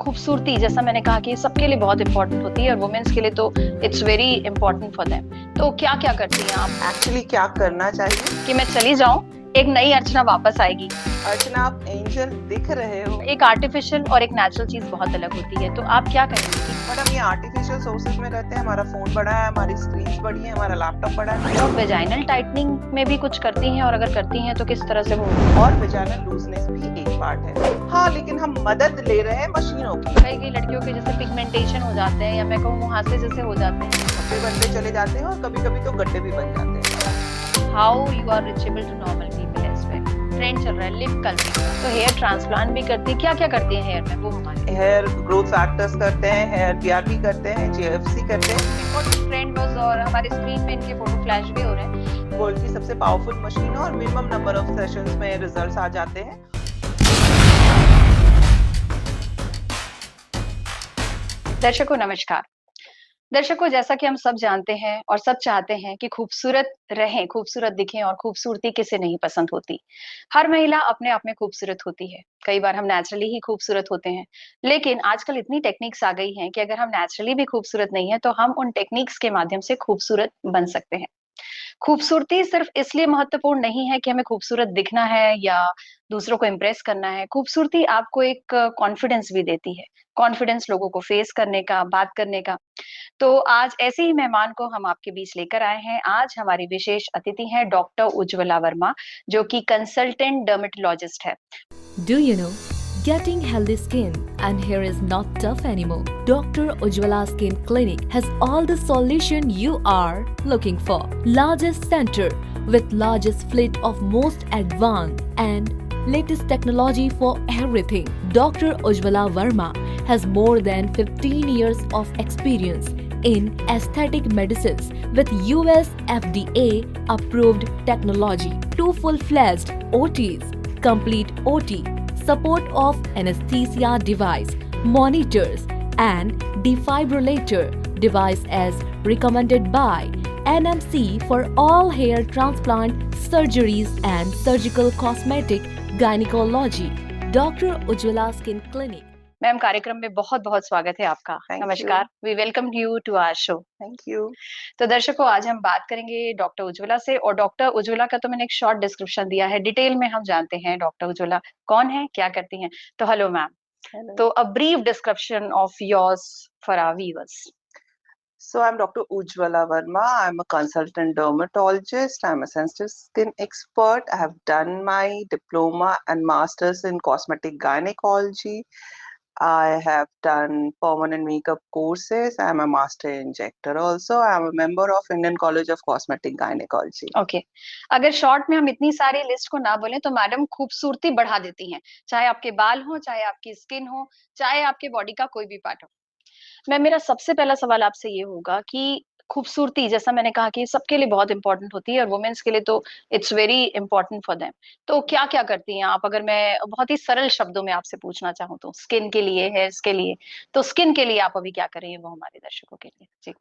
खूबसूरती जैसा मैंने कहा कि सबके लिए बहुत इंपॉर्टेंट होती है और वुमेन्स के लिए तो it's very important for them. तो क्या क्या करती हैं आप? एक्चुअली क्या करना चाहिए कि मैं चली जाऊं, एक नई अर्चना वापस आएगी। अर्चना, आप एंजल दिख रहे हो। एक आर्टिफिशियल और एक नेचुरल चीज बहुत अलग होती है, तो आप क्या कहेंगे? बट हम ये आर्टिफिशियल सोर्सेज में रहते हैं, हमारा फोन बड़ा है, हमारी स्क्रीन बड़ी है, हमारा लैपटॉप बड़ा है। तो वेजाइनल टाइटनिंग में भी कुछ करती हैं, और अगर करती हैं तो किस तरह से वो? और वेजाइनल लूजनेस भी एक पार्ट है। हाँ, लेकिन हम मदद ले रहे हैं मशीनों की। कई कई लड़कियों के जैसे पिगमेंटेशन हो जाते हैं, या मैं कहूँ मुहासे जैसे हो जाते हैं। धब्बे बनते चले जाते हैं और कभी कभी तो गड्ढे भी बन जाते हैं। How you are reachable to normal people as well. Trend चल रहा है लिप कलरिंग, तो हेयर ट्रांसप्लांट भी करती है। क्या क्या करती है हेयर में वो हमारे? हेयर ग्रोथ फैक्टर्स करते हैं, हेयर पीआरपी करते हैं, जेएफसी करते हैं। ट्रेंड बस, और हमारी स्क्रीन में इनके फोटो फ्लैश भी हो रहे हैं। वर्ल्ड की सबसे पावरफुल मशीन है और मिनिमम नंबर ऑफ सेशंस में रिजल्ट्स आ जाते हैं। दर्शकों नमस्कार। दर्शकों, जैसा कि हम सब जानते हैं और सब चाहते हैं कि खूबसूरत रहें, खूबसूरत दिखें, और खूबसूरती किसे नहीं पसंद होती। हर महिला अपने आप में खूबसूरत होती है। कई बार हम नेचुरली ही खूबसूरत होते हैं, लेकिन आजकल इतनी टेक्निक्स आ गई हैं कि अगर हम नेचुरली भी खूबसूरत नहीं है तो हम उन टेक्निक्स के माध्यम से खूबसूरत बन सकते हैं। खूबसूरती सिर्फ इसलिए महत्वपूर्ण नहीं है कि हमें खूबसूरत दिखना है या दूसरों को इम्प्रेस करना है। खूबसूरती आपको एक कॉन्फिडेंस भी देती है, कॉन्फिडेंस लोगों को फेस करने का, बात करने का। तो आज ऐसे ही मेहमान को हम आपके बीच लेकर आए हैं। आज हमारी विशेष अतिथि हैं डॉक्टर उज्ज्वला वर्मा, जो कि कंसल्टेंट डर्मेटोलॉजिस्ट है। Do you know? Getting healthy skin and hair is not tough anymore. Dr. Ujjwala Skin Clinic has all the solution you are looking for. Largest center with largest fleet of most advanced and latest technology for everything. Dr. Ujjwala Verma has more than 15 years of experience in aesthetic medicines with US FDA approved technology. 2 full-fledged OTs, complete OT, support of anesthesia device, monitors and defibrillator device as recommended by NMC for all hair transplant surgeries and surgical cosmetic gynecology. Dr. Ujjwala Skin Clinic. Ma'am, कार्यक्रम में बहुत बहुत स्वागत है आपका। Thank you. नमस्कार, we welcome you to our show. Thank you. तो दर्शकों, आज हम बात करेंगे डॉक्टर उज्ज्वला से, और डॉक्टर उज्ज्वला का तो मैंने एक शॉर्ट डिस्क्रिप्शन दिया है। डिटेल में हम जानते हैं डॉक्टर उज्ज्वला कौन है, क्या करती हैं। तो हेलो मैम, तो a brief description of yours for our viewers. So I'm Dr. Ujjwala Verma. I'm a consultant dermatologist. I'm a sensitive skin expert. I have done my diploma and masters in cosmetic gynecology. I have done permanent makeup courses. I'm a master injector also. I'm a member of Indian College of Cosmetic Gynecology. Okay, अगर short में हम इतनी सारी list को ना बोलें तो madam खूबसूरती बढ़ा देती हैं, चाहे आपके बाल हो, चाहे आपकी स्किन हो, चाहे आपके बॉडी का कोई भी पार्ट हो। मैं मेरा सबसे पहला सवाल आपसे ये होगा कि खूबसूरती जैसा मैंने कहा कि सबके लिए बहुत इंपॉर्टेंट होती है और वुमेन्स के लिए तो it's very important for them. तो क्या क्या करती हैं आप, अगर मैं बहुत ही सरल शब्दों में आपसे पूछना चाहूँ तो? स्किन के लिए, हेयर्स के लिए, तो स्किन के लिए आप अभी क्या कर रही हैं वो हमारे दर्शकों के लिए? जी।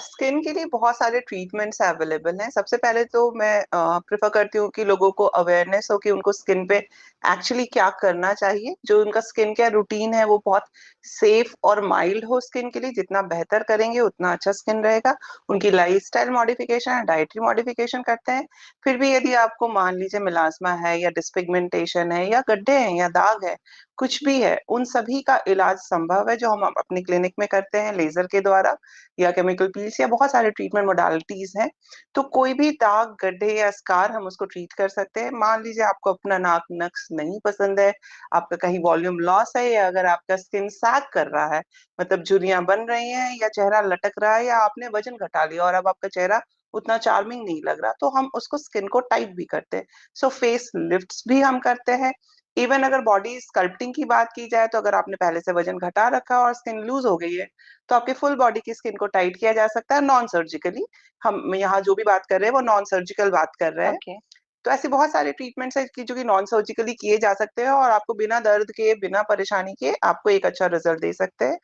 स्किन के लिए बहुत सारे ट्रीटमेंट्स अवेलेबल हैं। सबसे पहले तो मैं प्रेफर करती हूँ कि लोगों को अवेयरनेस हो कि उनको स्किन पे एक्चुअली क्या करना चाहिए। जो उनका स्किन केयर रूटीन है वो बहुत सेफ और माइल्ड हो स्किन के लिए। जितना बेहतर करेंगे उतना अच्छा स्किन रहेगा। उनकी लाइफस्टाइल मॉडिफिकेशन या डाइटरी मॉडिफिकेशन करते हैं। फिर भी यदि आपको मान लीजिए मिलास्मा है या डिसपिगमेंटेशन है या गड्ढे हैं या दाग है, कुछ भी है, उन सभी का इलाज संभव है जो हम अपनी क्लिनिक में करते हैं लेजर के द्वारा या केमिकल पील्स या बहुत सारे ट्रीटमेंट मोडालिटीज हैं। तो कोई भी दाग, गड्ढे या स्कार हम उसको ट्रीट कर सकते हैं। मान लीजिए आपको अपना नाक नक्श नहीं पसंद है, आपका कहीं वॉल्यूम लॉस है, या अगर आपका स्किन सैग कर रहा है, मतलब झुर्रियां बन रही हैं या चेहरा लटक रहा है, या आपने वजन घटा लिया और अब आपका चेहरा उतना चार्मिंग नहीं लग रहा, तो हम उसको स्किन को टाइट भी करते हैं। सो फेस लिफ्ट्स भी हम करते हैं। इवन अगर बॉडी स्कल्पटिंग की बात की जाए तो अगर आपने पहले से वजन घटा रखा और स्किन लूज हो गई है तो आपके फुल बॉडी की स्किन को टाइट किया जा सकता है नॉन सर्जिकली। हम यहाँ जो भी बात कर रहे हैं वो नॉन सर्जिकल बात कर रहे हैं। ओके। तो ऐसे बहुत सारे ट्रीटमेंट्स हैं कि जो कि नॉन सर्जिकली किए जा सकते हैं और आपको बिना दर्द के, बिना परेशानी के आपको एक अच्छा रिजल्ट दे सकते हैं।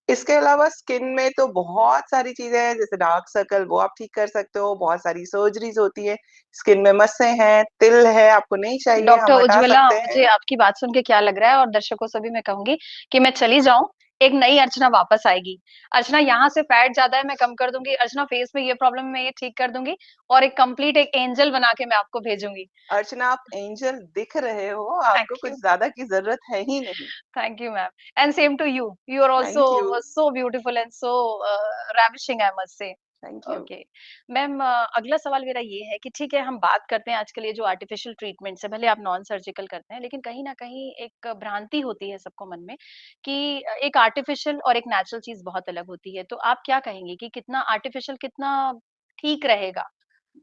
इसके अलावा स्किन में तो बहुत सारी चीजें हैं, जैसे डार्क सर्कल वो आप ठीक कर सकते हो। बहुत सारी सर्जरीज होती है। स्किन में मस्से हैं, तिल है, आपको नहीं चाहिए, डॉक्टर हम हटा उज्ज्वला, सकते हैं। मुझे आपकी बात सुन के क्या लग रहा है, और दर्शकों से भी मैं कहूंगी कि मैं चली जाऊं, एक नई अर्चना वापस आएगी। अर्चना यहाँ से फैट ज्यादा है, मैं कम कर दूंगी। अर्चना फेस में ये प्रॉब्लम है, मैं ये ठीक कर दूंगी और एक कंप्लीट एक एंजल बना के मैं आपको भेजूंगी। अर्चना, आप एंजल दिख रहे हो, थैंक आपको कुछ यू, ज्यादा की जरूरत है ही नहीं। Thank you ma'am, and same to you. You are also thank you. So beautiful and so ravishing, I must say. Thank you. Okay ma'am, अगला सवाल मेरा ये है कि ठीक है, हम बात करते हैं आजकल ये जो आर्टिफिशियल ट्रीटमेंट्स है, भले आप नॉन सर्जिकल करते हैं, लेकिन कहीं ना कहीं एक भ्रांति होती है सबको मन में कि एक आर्टिफिशियल और एक नेचुरल चीज बहुत अलग होती है। तो आप क्या कहेंगे कि कितना आर्टिफिशियल कितना ठीक रहेगा?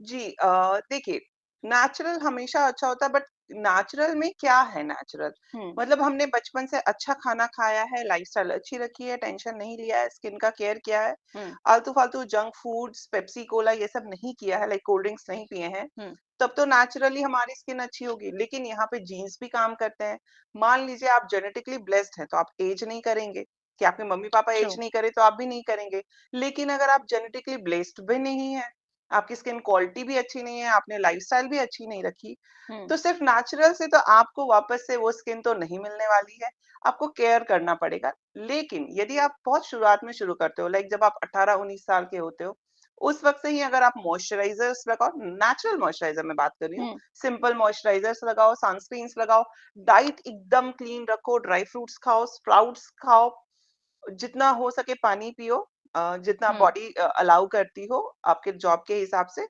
जी, देखिए, नेचुरल हमेशा अच्छा होता है, बट नेचुरल में क्या है नेचुरल? हम्म। मतलब हमने बचपन से अच्छा खाना खाया है, लाइफस्टाइल अच्छी रखी है, टेंशन नहीं लिया है, स्किन का केयर किया है, हम्म। आलतू-फालतू जंक फूड्स, पेप्सी कोला ये सब नहीं किया है, लाइक कोल्ड ड्रिंक्स नहीं पिए हैं, हम्म। तब तो नेचुरली हमारी स्किन अच्छी होगी। लेकिन यहाँ पे जीन्स भी काम करते हैं। मान लीजिए आप जेनेटिकली ब्लेस्ड हैं, तो आप एज नहीं करेंगे, कि आपके मम्मी-पापा ट्रू। एज नहीं करे तो आप भी नहीं करेंगे। लेकिन अगर आप जेनेटिकली ब्लेस्ड भी नहीं हैं, आपकी स्किन क्वालिटी भी अच्छी नहीं है, आपने लाइफस्टाइल भी अच्छी नहीं रखी, हम्म। तो सिर्फ नेचुरल से तो आपको वापस से वो स्किन तो नहीं मिलने वाली है, आपको केयर करना पड़ेगा। लेकिन यदि आप बहुत शुरुआत में शुरू करते हो, लाइक जब आप 18-19 साल के होते हो, उस वक़्त से ही अगर आप मॉइस्चराइज़र्स लगाओ, नेचुरल मॉइस्चराइज़र मैं बात कर रही हूँ, हम्म। सिंपल मॉइस्चराइज़र्स लगाओ, सनस्क्रीन्स लगाओ, डाइट एकदम क्लीन रखो, ड्राई फ्रूट्स खाओ, स्प्राउट्स खाओ, जितना हो सके पानी पियो, जितना हम्म। बॉडी अलाउ करती हो आपके जॉब के हिसाब से,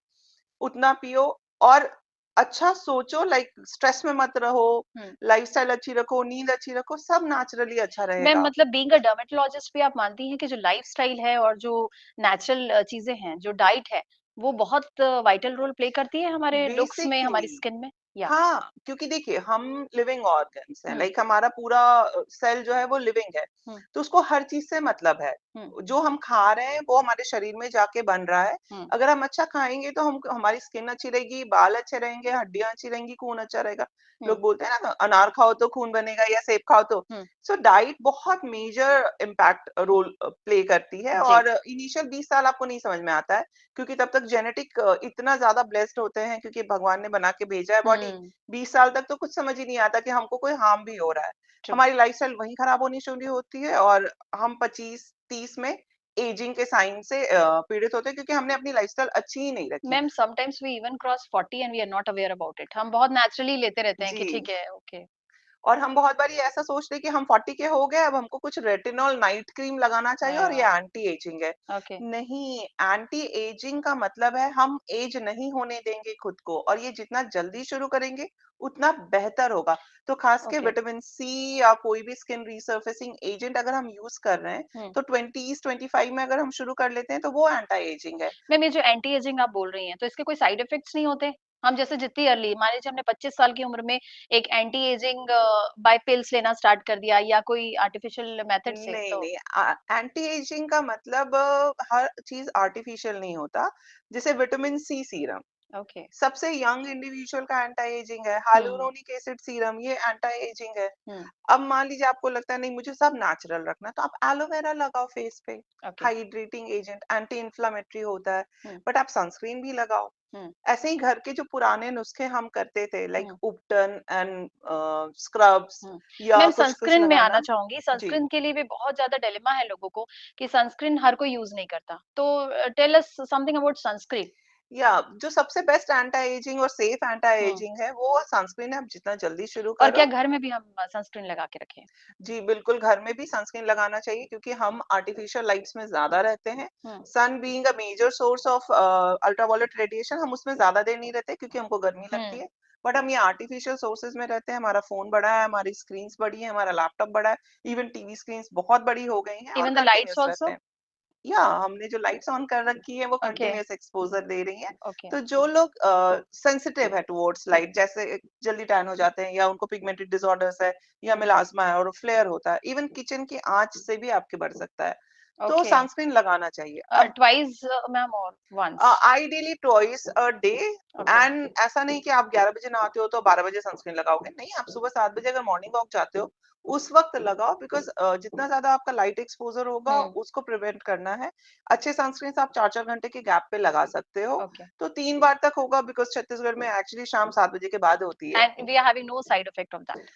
उतना पियो और अच्छा सोचो, लाइक स्ट्रेस में मत रहो, हम्म। लाइफस्टाइल अच्छी रखो, नींद अच्छी रखो, सब नेचुरली अच्छा मैम, रहेगा। मतलब बीइंग अ डर्मेटोलॉजिस्ट भी आप मानती हैं कि जो लाइफस्टाइल है और जो नेचुरल चीजें हैं, जो डाइट है, वो बहुत वाइटल रोल प्ले करती है हमारे लुक्स में, हमारी बेसिकली स्किन में? या हाँ, क्योंकि देखिए हम लिविंग ऑर्गन्स हैं, हम्म। लाइक हमारा पूरा सेल जो है वो लिविंग है, हम्म। तो उसको हर चीज़ से मतलब है। हम्म। जो हम खा रहे हैं वो हमारे शरीर में जाके बन रहा है। हम्म। अगर हम अच्छा खाएँगे तो हम हमारी स्किन अच्छी रहेगी, बाल अच्छे रहेंगे, हड्डियाँ अच्छी रहेंगी, खून अच्छा रहेगा। हम्म। लोग बोलते हैं ना अनार खाओ तो खून बनेगा या सेब खाओ तो। हम्म। सो डाइट बहुत मेजर इम्पैक्ट रोल प्ले करती है जी। और इनिशियल 20 साल आपको नहीं समझ में आता है, क्योंकि तब तक जेनेटिक इतना ज़्यादा ब्लेस्ड होते हैं क्योंकि भगवान ने बना के भेजा है बॉडी। हम्म। 20 साल तक तो कुछ समझ ही नहीं आता कि हमको कोई हार्म भी हो रहा है। ट्रू। हमारी लाइफ़स्टाइल वहीं खराब होनी शुरू होती है और हम 25-30 में एजिंग के साइन से पीड़ित होते हैं क्योंकि हमने अपनी लाइफ़स्टाइल अच्छी ही नहीं रखी। Ma'am, sometimes we even cross 40 and we are not aware about it. हम बहुत नेचुरली लेते रहते हैं कि जी। ठीक है, ओके। और हम बहुत बारी ऐसा सोचते हैं कि हम 40 के हो गए, अब हमको कुछ रेटिनॉल नाइट क्रीम लगाना चाहिए और ये एंटी एजिंग है। ओके। नहीं, एंटी एजिंग का मतलब है हम एज नहीं होने देंगे खुद को और ये जितना जल्दी शुरू करेंगे, उतना बेहतर होगा। तो खास के ओके। विटामिन सी या कोई भी स्किन रिसर्फेसिंग एजेंट अगर हम यूज़ कर रहे हैं, हम्म। तो 20s 25 में अगर हम शुरू कर लेते हैं, तो वो एंटी एजिंग है। मैम, ये जो एंटी एजिंग आप बोल रही हैं, तो इसके कोई साइड इफेक्ट्स नहीं होते? हम जैसे जितनी अर्ली, मान लीजिए हमने 25 साल की उम्र में एक एंटी एजिंग बाय पिल्स लेना स्टार्ट कर दिया या कोई आर्टिफिशियल मेथड से, नहीं, तो नहीं, एंटी एजिंग का मतलब हर चीज़ आर्टिफिशियल नहीं होता। जैसे विटामिन सी सीरम, ओके। सबसे यंग इंडिविजुअल का एंटी एजिंग है, हुँ। hyaluronic एसिड सीरम ये एंटी एजिंग है। हुँ। अब मान लीजिए आपको लगता है नहीं मुझे सब नेचुरल रखना है, तो आप एलोवेरा लगाओ फेस पे, okay. Hydrating agent, anti inflammatory होता है। हुँ। बट आप सनस्क्रीन भी लगाओ। हुँ। ऐसे ही घर के जो पुराने नुस्खे हम करते थे लाइक हुँ। उपटन एंड स्क्रब्स हुँ। या मैम, कुछ-कुछ सनस्क्रीन में आना लगाना। चाहूँगी। जी। सनस्क्रीन के लिए भी बहुत ज़्यादा डिलेमा है लोगों को कि सनस्क्रीन हर कोई यूज़ नहीं करता। तो tell us something about sunscreen. या जो सबसे बेस्ट एंटी एजिंग और सेफ एंटी हुँ। एजिंग है वो सनस्क्रीन है, आप जितना जल्दी शुरू और क्या करो। घर में भी हम सनस्क्रीन लगा के रखें? जी, बिल्कुल घर में भी सनस्क्रीन लगाना चाहिए क्योंकि हम आर्टिफिशियल लाइट्स में ज़्यादा रहते हैं। हुँ। Sun being a major source of ultraviolet radiation, हम उसमें ज़्यादा देर नहीं रहते क्योंकि हमको गर्मी लगती हुँ। है। बट हम ये आर्टिफिशियल सोर्सेज़ में रहते हैं, हमारा फ़ोन बड़ा है, हमारी स्क्रीन्स बड़ी हैं, हमारा लैपटॉप बड़ा है, इवन टीवी स्क्रीन्स बहुत बड़ी हो गई हैं और इवन द लाइट्स कंटीन्यूअस रहते आल्सो? हैं। या हमने जो लाइट्स ऑन कर रखी है वो ओके। कंटीन्यूअस एक्सपोज़र दे रही हैं। ओके। तो जो लोग सेंसिटिव है टुवर्ड्स लाइट, जैसे जल्दी टैन हो जाते हैं या उनको पिगमेंटेड डिसऑर्डर्स है या हुँ। मेलास्मा है और फ्लेयर होता है, इवन किचन की आँच से भी आपके बढ़ सकता है। तो ओके। सनस्क्रीन लगाना चाहिए। अब ट्वाइस मैम और once? Ideally twice a day okay. And ऐसा नहीं कि आप 11 बजे नहाते हो तो 12 बजे सनस्क्रीन लगाओगे। नहीं, आप सुबह 7 बजे अगर मॉर्निंग वॉक जाते हो, उस वक़्त लगाओ बिकॉज़ जितना ज़्यादा आपका लाइट एक्सपोज़र होगा, हुँ। उसको प्रिवेंट करना है। अच्छे सनस्क्रीन्स आप 4-4 घंटे के गैप पे लगा सकते हो। ओके। तो 3 बार तक होगा बिकॉज़ छत्तीसगढ़ में एक्चुअली शाम 7 बजे के बाद होती है। And we are having no side effect of that?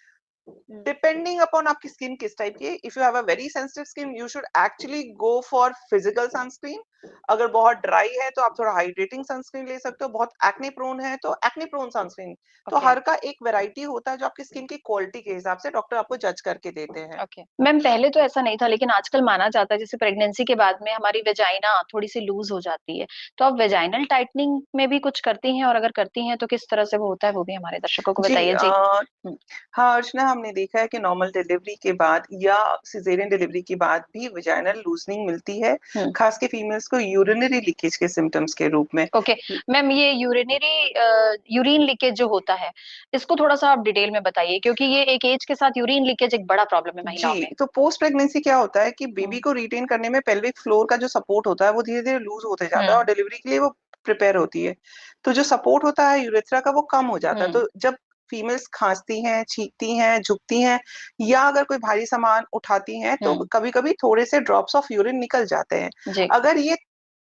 Depending upon आपकी स्किन किस टाइप की है। If you have a very sensitive skin you should actually go for physical sunscreen. अगर बहुत ड्राई है तो आप थोड़ा हाइड्रेटिंग सनस्क्रीन ले सकते हो। बहुत एक्ने प्रोन है तो एक्ने प्रोन सनस्क्रीन। तो ओके, हर का एक वैरायटी होता है जो आपकी स्किन की क्वालिटी के हिसाब से डॉक्टर आपको जज करके देते हैं। ओके। मैम पहले तो ऐसा नहीं था, लेकिन आजकल माना जाता है जैसे प्रेगनेंसी के बाद में हमारी वेजाइना थोड़ी-सी लूज़ हो जाती है। तो आप वेजाइनल टाइटनिंग में भी कुछ करती हैं, और अगर करती हैं तो किस तरह से वो होता है, वो भी हमारे दर्शकों को जी बताइए? जी। हुँ, हाँ, अर्चना, हमने देखा है कि नॉर्मल डिलीवरी के बाद या सिज़ेरियन डिलीवरी के बाद भी वेजाइनल लूज़निंग मिलती है, हुँ। खास के फीमेल्स को यूरिनरी लीकेज के सिम्पटम्स के रूप में। ओके। मैम ये यूरिन लीकेज जो होता है, इसको थोड़ा-सा आप डिटेल में बताइए, क्योंकि ये एक एज के साथ यूरिन लीकेज एक बड़ा प्रॉब्लम है महिलाओं जी, में। तो पोस्ट प्रेगनेंसी क्या होता है कि बेबी हुँ, को रिटेन करने में पेल्विक फ्लोर का जो सपोर्ट होता है, वो धीरे-धीरे लूज़ होते जाता है और हुँ, डिलीवरी के लिए वो प्रिपेयर होती है। तो जो सपोर्ट होता है यूरेथ्रा का वो कम हो जाता है। हुँ, तो जब फीमेल्स खाँसती हैं, छींकती हैं, झुकती हैं या अगर कोई भारी सामान उठाती हैं, तो हुँ, कभी-कभी थोड़े से ड्रॉप्स ऑफ यूरिन निकल जाते हैं। जी। अगर ये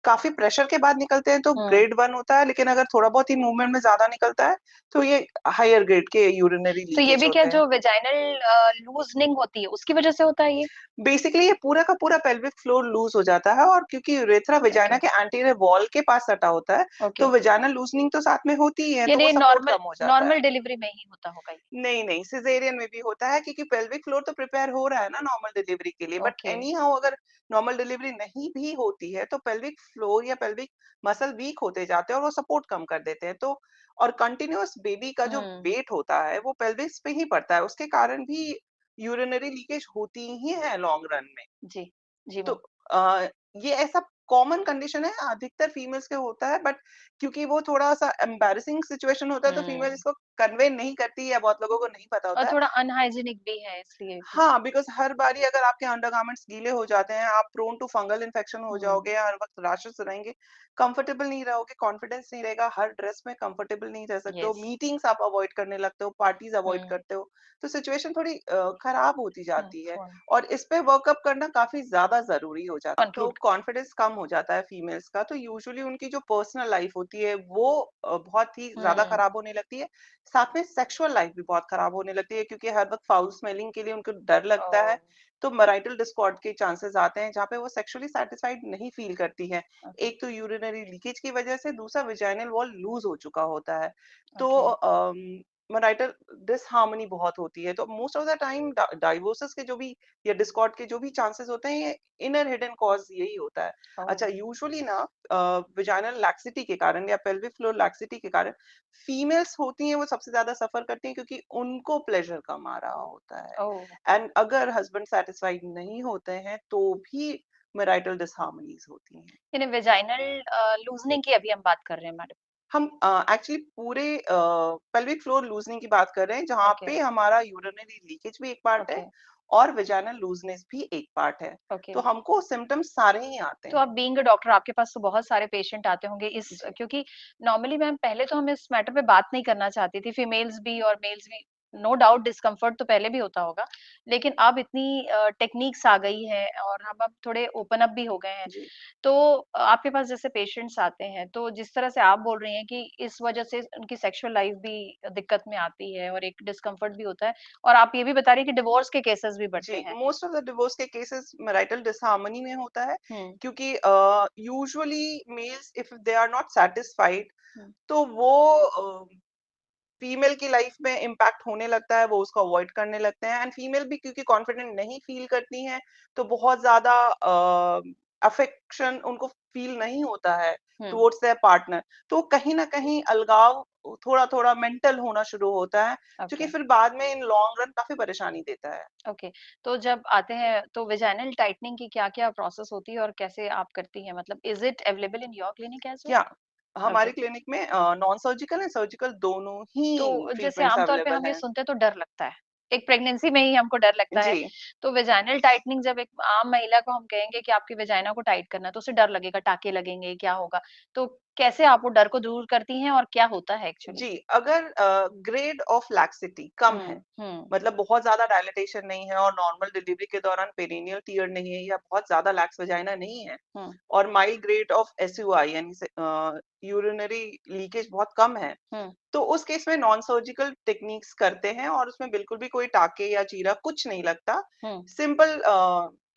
काफ़ी प्रेशर के बाद निकलते हैं तो हुँ। ग्रेड 1 होता है, लेकिन अगर थोड़ा बहुत ही मूवमेंट में ज़्यादा निकलता है, तो ये हायर ग्रेड के यूरिनरी तो ये लीकेज भी क्या होते हैं। जो वेजाइनल लूज़निंग होती है, उसकी वजह से होता है ये? बेसिकली ये पूरा का पूरा पेल्विक फ्लोर लूज़ हो जाता है और क्योंकि यूरेथ्रा ओके, वेजाइना के एंटीरियर वॉल के पास सटा होता है, ओके। तो वेजाइनल लूज़निंग तो साथ में होती ही है, तो वो यानी सपोर्ट नॉर्मल कम हो जाता है। नॉर्मल डिलीवरी में ही होता होगा ये? नहीं, नहीं, सिज़ेरियन में भी होता है क्योंकि पेल्विक फ्लोर तो प्रिपेयर हो रहा है ना नॉर्मल डिलीवरी के लिए, बट ओके। एनी हाउ अगर नॉर्मल डिलीवरी नहीं भी होती है, तो पेल्विक फ्लोर या पेल्विक मसल वीक होते जाते हैं और वो सपोर्ट कम कर देते हैं। तो और कंटीन्यूअस बेबी का जो हुँ, वेट होता है, वो पेल्विस पे ही पड़ता है, उसके कारण भी यूरिनरी लीकेज होती ही है लॉन्ग रन में। जी। जी, तो मैम। ये ऐसा कॉमन कंडीशन है, अधिकतर फीमेल्स के होता है, बट क्योंकि वो थोड़ा-सा एम्बैरेसिंग सिचुएशन होता है, तो फीमेल हुँ। इसको कन्वे नहीं करती या बहुत लोगों को नहीं पता और होता है। थोड़ा अनहाइजीनिक भी है इसलिए भी। हाँ, बिकॉज़ हर बारी अगर आपके अंडरगारमेंट्स गीले हो जाते हैं, आप प्रोन टू फंगल इन्फेक्शन हो हुँ, जाओगे, हर वक़्त रैशेज़ रहेंगे, कंफर्टेबल नहीं रहोगे, कॉन्फिडेंस नहीं रहेगा, हर ड्रेस में कंफर्टेबल नहीं रह सकते हो, येस। मीटिंग्स आप अवॉइड करने लगते हो, पार्टीज़ अवॉइड हुँ, करते हो, तो सिचुएशन थोड़ी खराब होती हुँ, जाती है फ़ोन और इस पे वर्कअप करना काफ़ी ज़्यादा ज़रूरी हो जाता है। तो कंक्लूड। कॉन्फिडेंस कम हो जाता है फीमेल्स का, तो यूजुअली उनकी जो पर्सनल लाइफ़ होती है, वो बहुत ही ज़्यादा हुँ, खराब होने लगती है। साथ में सेक्सुअल लाइफ भी बहुत खराब होने लगती है क्योंकि हर वक़्त फाउल स्मेलिंग के लिए उनको डर लगता ओह! है, तो मैरिटल डिस्कॉर्ड के चांसेस आते हैं जहाँ पे वो सेक्सुअली सैटिस्फाइड नहीं फील करती हैं। ओके, एक तो यूरिनरी लीकेज की वजह से, दूसरा वेजाइनल वॉल लूज़ हो चुका होता है। तो ओके। मैरिटल डिसहार्मनी बहुत होती है, तो मोस्ट ऑफ द टाइम डाइवोर्सेस के जो भी या डिस्कॉर्ड के जो भी चांसेस होते हैं, ये इनर हिडन कॉज़ यही होता है। ओह! अच्छा, यूजुअली ना वेजाइनल लैक्सिटी के कारण या पेल्विक फ्लोर लैक्सिटी के कारण फीमेल्स होती हैं वो सबसे ज़्यादा सफ़र करती हैं क्योंकि उनको प्लेज़र कम आ रहा होता है। ओह! एंड अगर हस्बैंड सैटिस्फाइड नहीं होते हैं तो भी मैरिटल डिसहार्मनीज़ होती हैं। यानी वेजाइनल लूज़निंग की अभी हम बात कर रहे हैं मैडम। हम एक्चुअली पूरे पेल्विक फ्लोर लूज़निंग की बात कर रहे हैं जहाँ ओके, पे हमारा यूरिनरी लीकेज भी एक पार्ट है ओके, और वेजाइनल लूज़नेस भी एक पार्ट है। ओके। तो हमको सिम्पटम्स सारे ही आते तो आप हैं। बीइंग अ डॉक्टर, आपके पास तो बहुत सारे पेशेंट आते होंगे इस, जी। क्योंकि नॉर्मली मैम पहले तो हम इस मैटर पे बात नहीं करना चाहती थी, फीमेल्स भी और मेल्स भी। नो डाउट डिस्कम्फर्ट तो पहले भी होता होगा, लेकिन अब इतनी टेक्निक्स आ गई है और हम अब थोड़े ओपन अप भी हो गए हैं। जी। तो आपके पास जैसे पेशेंट्स आते हैं, तो जिस तरह से आप बोल रही हैं कि इस वजह से उनकी सेक्सुअल लाइफ भी दिक्कत में आती है और एक डिस्कम्फर्ट भी होता है, और आप ये भी बता रही हैं कि डिवोर्स के केसेस भी बढ़ते जी, हैं। मोस्ट ऑफ द डिवोर्स के केसेस मैरिटल डिसहार्मनी में होता है हुँ, क्योंकि usually males if they are not satisfied हुँ, तो वो फीमेल की लाइफ में इम्पैक्ट होने लगता है, वो उसको अवॉइड करने लगते हैं एंड फीमेल भी क्योंकि कॉन्फिडेंट नहीं फील करती हैं, तो बहुत ज़्यादा अफेक्शन उनको फील नहीं होता है हुँ, टुवर्ड्स देयर पार्टनर। तो कहीं न कहीं अलगाव थोड़ा-थोड़ा मेंटल होना शुरू होता है, जो कि ओके। फिर बाद में इन लॉन्ग रन काफ़ी परेशानी देता है। ओके, तो जब आते हैं तो वेजाइनल टाइटनिंग की क्या-क्या प्रोसेस होती है और कैसे आप करती हैं? मतलब is it available in your clinic as well? या हमारे ओके, क्लिनिक में नॉन सर्जिकल एंड सर्जिकल दोनों ही तो जैसे ट्रीटमेंट्स आम तौर पे अवेलेबल हम ये हैं। सुनते हैं तो डर लगता है। एक प्रेगनेंसी में ही हमको डर लगता है। जी। तो वेजाइनल टाइटनिंग जब एक आम महिला को हम कहेंगे कि आपकी वेजाइना को टाइट करना है, तो उसे डर लगेगा, टाँके लगेंगे, क्या होगा? तो कैसे आप वो डर को दूर करती हैं और क्या होता है एक्चुअली? जी, अगर ग्रेड ऑफ लैक्सिटी कम है, मतलब बहुत ज़्यादा डायलेटेशन नहीं है और नॉर्मल डिलीवरी के दौरान पेरिनियल टियर नहीं है या बहुत ज़्यादा लैक्स वजाइना नहीं है हुँ, और माइल्ड ग्रेड ऑफ एसयूआई यानी यूरिनरी लीकेज बहुत कम है, हुँ, तो उस केस में नॉन सर्जिकल टेक्निक्स करते हैं और उसमें बिल्कुल भी कोई टाँके या चीरा कुछ नहीं लगता। हुँ, सिंपल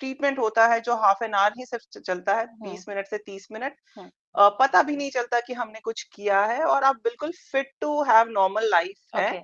ट्रीटमेंट होता है जो हाफ एन आवर ही सिर्फ चलता है, हुँ, 20 मिनट से 30 मिनट। हुँ, पता भी नहीं चलता कि हमने कुछ किया है और आप बिल्कुल fit to have normal life है। ओके,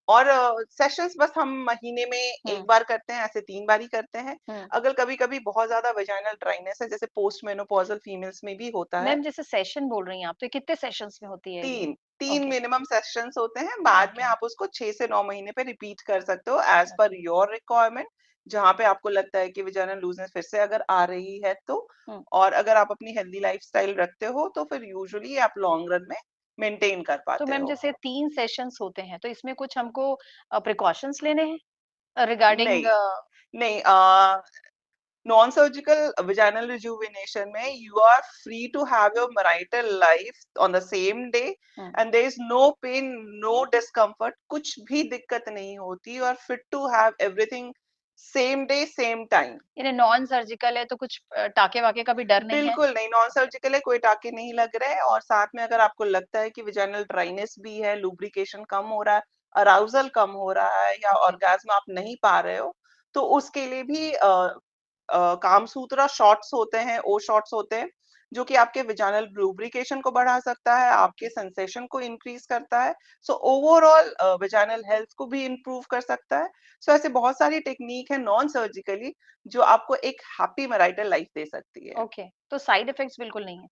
और सेशंस बस हम महीने में 1 हुँ, बार करते हैं, ऐसे 3 बार ही करते हैं। हुँ। अगर कभी-कभी बहुत ज़्यादा वेजाइनल ड्राइनेस है, जैसे पोस्ट मेनोपॉज़ल फीमेल्स में भी होता है, मैम जैसे सेशन बोल रही हैं आप, तो ये कितने सेशंस में होती है ये? 3 ओके, मिनिमम सेशंस होते हैं, बाद में ओके, आप उसको 6 से 9 महीने पे रिपीट कर सकते हो as per okay, your requirement, जहाँ पे आपको लगता है कि वेजाइनल लूज़नेस फिर से अगर आ रही है तो। हुँ। और अगर आप अपनी हेल्दी लाइफ़स्टाइल रखते हो, तो फिर यूजुअली आप लॉन्ग रन में मेंटेन कर तो पाते मैम हो। जैसे 3 सेशंस होते हैं, तो इसमें कुछ हमको प्रिकॉशंस लेने हैं रिगार्डिंग नहीं, नहीं नॉन सर्जिकल vaginal rejuvenation में you are free to have your marital life on the same day hmm, and there is no pain, no discomfort, कुछ भी दिक्कत नहीं होती और fit to have everything same day, same time। यानी non surgical है तो कुछ टाँके-वाके का भी डर नहीं है? बिल्कुल नहीं, नॉन सर्जिकल है, कोई टाँके नहीं लग रहे हैं और साथ में अगर आपको लगता है कि vaginal ड्राइनेस भी है, लुब्रिकेशन कम हो रहा है, अराउज़ल कम हो रहा है या ओके, ऑर्गाज़्म आप नहीं पा रहे हो, तो उसके लिए भी कामसूत्रा शॉट्स होते हैं, ओ शॉट्स होते हैं, जो कि आपके वेजाइनल लुब्रिकेशन को बढ़ा सकता है, आपके सेंसेशन को इंक्रीज़ करता है। सो ओवरऑल वेजाइनल हेल्थ को भी इम्प्रूव कर सकता है। सो ऐसे बहुत सारी टेक्नीक है नॉन सर्जिकली जो आपको एक हैप्पी मैरिटल लाइफ दे सकती है। ओके, तो साइड इफेक्ट्स बिल्कुल नहीं है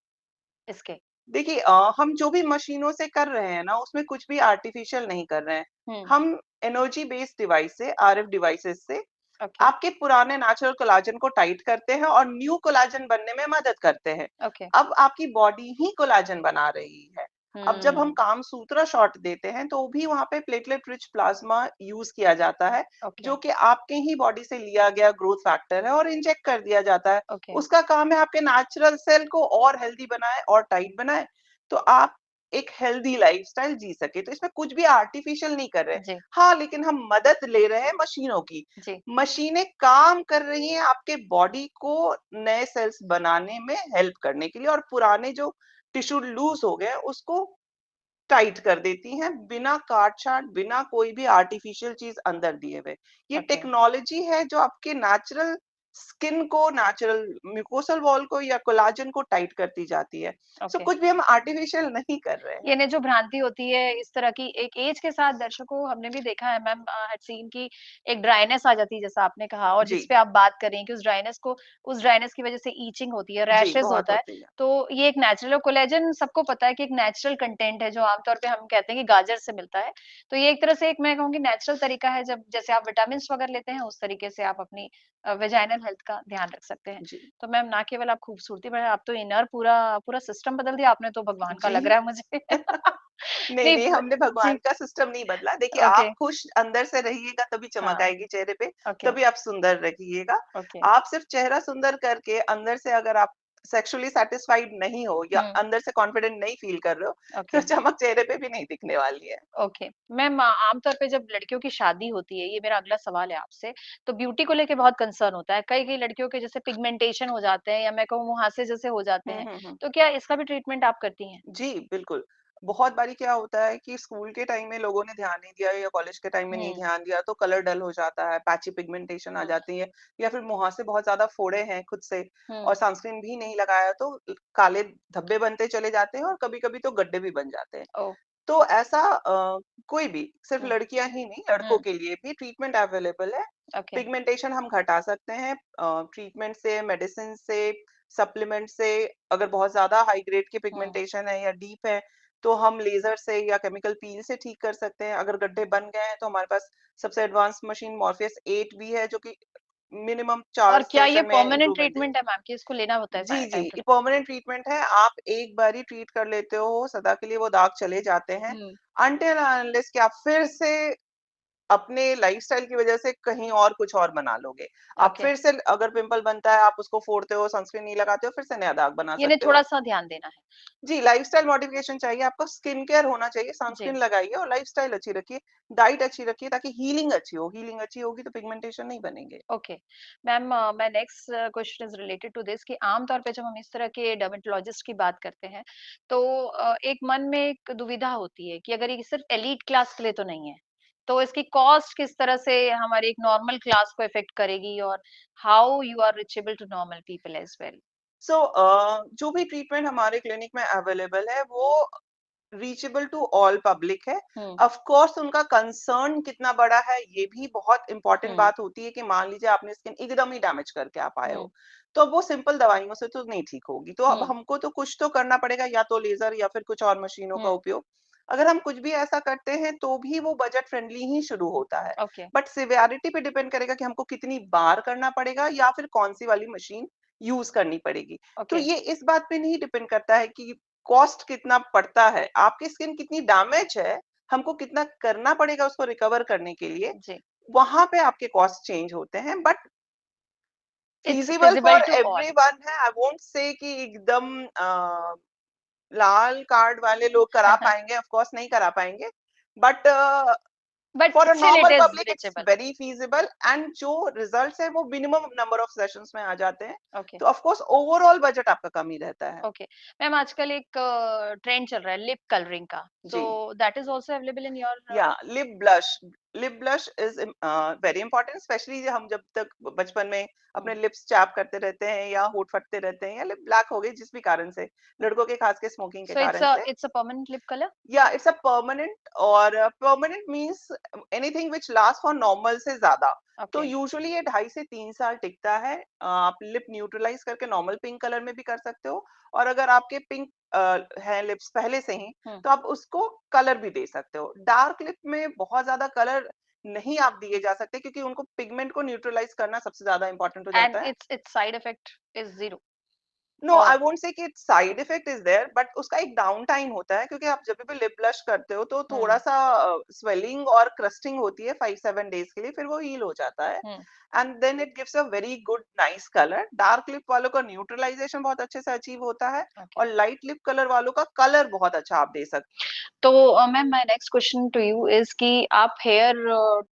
इसके? देखिए हम जो भी मशीनों से कर रहे हैं ना, उसमें कुछ भी आर्टिफिशियल नहीं कर रहे हैं। हुँ, हम एनर्जी बेस्ड डिवाइस से, आरएफ डिवाइसेज़ से ओके, आपके पुराने नेचुरल कोलाजन को टाइट करते हैं और न्यू कोलाजन बनने में मदद करते हैं। ओके, अब आपकी बॉडी ही कोलाजन बना रही है। अब जब हम हुँ, कामसूत्रा शॉट देते हैं तो भी वहाँ पे प्लेटलेट रिच प्लाज्मा यूज़ किया जाता है, ओके, जो कि आपके ही बॉडी से लिया गया ग्रोथ फैक्टर है और इंजेक्ट कर दिया जाता है। ओके, उसका काम है आपके नेचुरल सेल को और हेल्दी बनाए और टाइट बनाए, तो आप एक हेल्दी लाइफ़स्टाइल जी सकें। तो इसमें कुछ भी आर्टिफिशियल नहीं कर रहे। जी, हाँ, लेकिन हम मदद ले रहे हैं मशीनों की। जी, मशीनें काम कर रही हैं आपके बॉडी को नए सेल्स बनाने में हेल्प करने के लिए और पुराने जो टिश्यू लूज हो गए हैं उसको टाइट कर देती हैं बिना काट-छाँट, बिना कोई भी आर्टिफिशियल चीज़ अंदर दिए हुए। ये ओके, टेक्नोलॉजी है जो आपके नेचुरल स्किन को, नेचुरल म्यूकोसल वॉल को या कोलाजन को टाइट करती जाती है। So okay. कुछ भी हम आर्टिफिशियल नहीं कर रहे हैं। यानी जो भ्रांति होती है इस तरह की एक एज के साथ दर्शकों हमने भी देखा है मैम हैड सीन की एक ड्राइनेस आ जाती है जैसा आपने कहा और जी, जिस पे आप बात कर रही हैं कि उस ड्राइनेस की वजह से ईचिंग होती है, जी, रैशेज़ बहुत होता है। होती है। तो ये एक नेचुरल कोलेजन सबको पता है कि एक नेचुरल कंटेंट है जो आमतौर पे हम कहते हैं कि गाजर से मिलता है। तो ये एक तरह से एक मैं कहूँगी नेचुरल तरीका है जब जैसे आप विटामिन्स वगैरह लेते हैं उस तरीके से आप अपनी वेजाइनल हेल्थ का ध्यान रख सकते हैं। जी, तो मैम ना केवल आप खूबसूरती बढ़ाए आप तो इनर पूरा पूरा सिस्टम बदल दिया आपने तो भगवान का जी। लग रहा है मुझे। नहीं, नहीं नहीं, ब हमने भगवान जी, का सिस्टम नहीं बदला। देखिए, ओके, आप खुश अंदर से रहिएगा तभी चमक हाँ, आएगी चेहरे पे, ओके, तभी आप सुंदर रहिएगा। ओके, आप सिर्फ चेहरा सुंदर करके अंदर से अगर आप सेक्सुअली सैटिस्फाइड नहीं हो या हुँ, अंदर से कॉन्फिडेंट नहीं फील कर रहे हो, तो ओके, चमक चेहरे पे भी नहीं दिखने वाली है। ओके। मैम आमतौर पे जब लड़कियों की शादी होती है, ये मेरा अगला सवाल है आपसे, तो ब्यूटी को लेके बहुत कंसर्न होता है। कई-कई लड़कियों के जैसे पिगमेंटेशन हो जाते हैं या मैं कहूँ मुहासे जैसे हो जाते हुँ, हैं, हुँ, हुँ। तो क्या इसका भी ट्रीटमेंट आप करती हैं? जी, बिल्कुल। बहुत बारी क्या होता है कि स्कूल के टाइम में लोगों ने ध्यान नहीं दिया या कॉलेज के टाइम में नहीं हुँ, ध्यान दिया तो कलर डल हो जाता है, पैची पिगमेंटेशन आ हुँ, जाती है या फिर मुहासे बहुत ज़्यादा फोड़े हैं खुद से हुँ, और सनस्क्रीन भी नहीं लगाया तो काले धब्बे बनते चले जाते हैं और कभी-कभी तो गड्ढे भी बन जाते हैं। ओह! तो ऐसा कोई भी सिर्फ़ हुँ, लड़कियाँ ही नहीं, लड़कों हुँ, के लिए भी ट्रीटमेंट अवेलेबल है। ओके, पिगमेंटेशन हम घटा सकते हैं ट्रीटमेंट से, मेडिसिन से, सप्लीमेंट से। अगर बहुत ज़्यादा हाई ग्रेड की हुँ, पिगमेंटेशन है या डीप है, तो हम लेज़र से या केमिकल पील से ठीक कर सकते हैं। अगर गड्ढे बन गए हैं, तो हमारे पास सबसे एडवांस मशीन मॉर्फियस 8 भी है, जो कि मिनिमम 4 और क्या ये सेशन में परमानेंट इम्प्रूवमेंट ट्रीटमेंट है देगी। मैम कि इसको लेना होता है जी, जी, टाइम टू ये परमानेंट ट्रीटमेंट है। आप एक बारी ट्रीट कर लेते हो, सदा के लिए वो दाग चले जाते हैं। हुँ, अनटिल अनलेस कि आप फिर से अपने लाइफस्टाइल की वजह से कहीं और कुछ और बना लोगे। आप ओके, फिर से अगर पिंपल बनता है, आप उसको फोड़ते हो, सनस्क्रीन नहीं लगाते हो, फिर से नया दाग बना यानी सकते हो। थोड़ा-सा ध्यान देना है। जी, लाइफस्टाइल मॉडिफिकेशन चाहिए, आपको स्किन केयर होना चाहिए, जी, सनस्क्रीन लगाइए और लाइफस्टाइल अच्छी रखिए, डाइट अच्छी रखिए ताकि हीलिंग अच्छी हो। हीलिंग अच्छी होगी तो पिगमेंटेशन नहीं बनेंगे। Okay. Ma'am my next question is related to this कि आम तौर पे जब हम इस तरह के डर्मेटोलॉजिस्ट की बात करते हैं, तो एक मन में एक दुविधा होती है कि अगर ये सिर्फ़ एलीट क्लास के लिए तो नहीं है, तो इसकी कॉस्ट किस तरह से हमारे एक नॉर्मल क्लास को अफ़ेक्ट करेगी और how you are reachable to normal people as well? So जो भी ट्रीटमेंट हमारे क्लिनिक में अवेलेबल है वो रीचेबल टू ऑल पब्लिक है। हुँ, ऑफ कोर्स उनका कंसर्न कितना बड़ा है ये भी बहुत इंपॉर्टेंट हुँ, बात होती है कि मान लीजिए आपने स्किन एकदम ही डैमेज करके आप आए हुँ, हो, तो अब वो सिंपल दवाइयों से तो नहीं ठीक होगी। तो अब हुँ, हमको तो कुछ तो करना पड़ेगा, या तो लेजर या फिर कुछ और मशीनों का हुँ, उपयोग। अगर हम कुछ भी ऐसा करते हैं तो भी वो बजट फ्रेंडली ही शुरू होता है। ओके, बट सिवियरिटी पे डिपेंड करेगा कि हमको कितनी बार करना पड़ेगा या फिर कौन सी वाली मशीन यूज करनी पड़ेगी। तो ओके, ये इस बात पे नहीं डिपेंड करता है कि कॉस्ट कितना पड़ता है, आपकी स्किन कितनी डैमेज है, हमको कितना करना पड़ेगा उसको रिकवर करने के लिए, जी। वहाँ पे आपके कॉस्ट चेंज होते हैं। But it's feasible feasible for to all. Everyone है। आई वोंट से कि एकदम लाल कार्ड वाले लोग करा पाएँगे, ऑफ कोर्स नहीं करा पाएँगे। But but for a still it normal is public it's reachable. Very feasible and जो रिजल्ट्स है वो मिनिमम नंबर ऑफ सेशंस में आ जाते हैं। ओके। तो ऑफ कोर्स ओवरऑल बजट आपका कम ही रहता है। ओके। मैम आजकल एक ट्रेंड चल रहा है लिप कलरिंग का, सो जी। That is also available in your या lip blush is very important, especially हम जब तक बचपन में हुँ, अपने लिप्स चैप करते रहते हैं या होंठ फटते रहते हैं या लिप ब्लैक हो गई जिस भी कारण से, लड़कों के खास के स्मोकिंग के सो कारण से। It's a permanent lip colour? या इट्स अ परमानेंट, और permanent means anything which last for normal से ज्यादा। तो ओके, यूजुअली ये 2.5 से 3 साल टिकता है। आप लिप न्यूट्रलाइज करके नॉर्मल पिंक कलर में भी कर सकते हो, और अगर आपके पिंक है लिप्स पहले से ही, हुँ, तो आप उसको कलर भी दे सकते हो। डार्क लिप में बहुत ज्यादा कलर नहीं आप दिए जा सकते क्योंकि उनको पिगमेंट को न्यूट्रलाइज करना सबसे ज्यादा इंपॉर्टेंट हो एंड जाता है। It's side effect is 0 no, I और वोंट से कि side effect is there, but उसका एक डाउन टाइम होता है क्योंकि आप जब भी लिप ब्लश करते हो तो थोड़ा हुँ, सा स्वेलिंग और क्रस्टिंग होती है 5-7 डेज के लिए, फिर वो हील हो जाता है हुँ, and then it gives a very good nice colour. Dark lip वालों का न्यूट्रलाइजेशन बहुत अच्छे से अचीव होता है, ओके। और लाइट लिप कलर वालों का कलर बहुत अच्छा आप दे सकते तो ma'am my next question to you is कि आप हेयर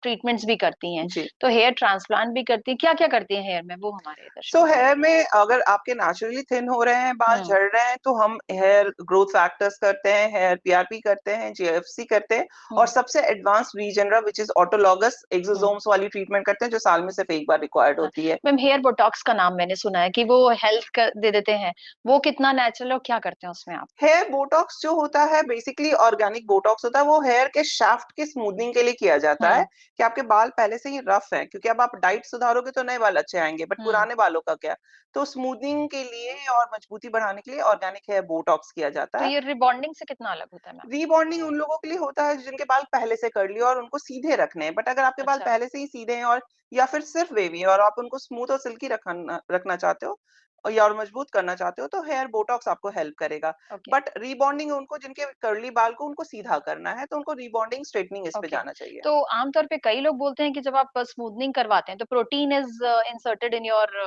ट्रीटमेंट्स भी करती हैं, हैं। जी। तो हेयर ट्रांसप्लांट भी करती हैं, क्या-क्या करती हैं हेयर में? वो हमारे सो दर्शकों के लिए हेयर बताएँ। में अगर आपके नेचुरली थिन हो रहे हैं, बाल हुँ, झड़ रहे हैं, तो हम हेयर ग्रोथ फैक्टर्स करते हैं, हेयर पीआरपी करते हैं, जीएफसी करते हैं, और हुँ, सबसे advance Regenera which is autologous हुँ। एक्सोसोम्स वाली ट्रीटमेंट करते हैं जो साल में सिर्फ एक बार रिक्वायर्ड हाँ, होती है। मैम हेयर बोटॉक्स का नाम मैंने सुना है कि वो हेल्थ का दे देते हैं, वो कितना नेचुरल है और क्या करते हैं उसमें आप? हेयर बोटॉक्स जो होता है बेसिकली ऑर्गेनिक बोटॉक्स होता है, वो हेयर के शाफ्ट के स्मूथनिंग के लिए किया जाता है हुँ, कि आपके बाल पहले से ही रफ हैं, क्योंकि अब आप डाइट सुधारोगे तो नए बाल अच्छे आएंगे, बट हुँ, पुराने बालों का क्या। तो स्मूथनिंग के लिए और मजबूती बढ़ाने के लिए ऑर्गेनिक हेयर बोटॉक्स किया जाता तो है। ये रिबॉन्डिंग से कितना अलग होता है मैम? रीबॉन्डिंग उन लोगों के लिए होता है जिनके बाल पहले से कर्ली और उनको सीधे रखने हैं, बट अगर आपके बाल अच्छा, पहले से ही सीधे हैं और या फिर सिर्फ वेवी है और आप उनको स्मूथ और सिल्की रखना रखना चाहते हो या और मजबूत करना चाहते हो, तो हेयर बोटॉक्स आपको हेल्प करेगा। ओके, बट रीबॉन्डिंग उनको जिनके कर्ली बाल को उनको सीधा करना है, तो उनको रीबॉन्डिंग स्ट्रेटनिंग इस पे ओके। जाना चाहिए। तो आम तौर पे कई लोग बोलते हैं कि जब आप स्मूथनिंग करवाते हैं तो protein is inserted in your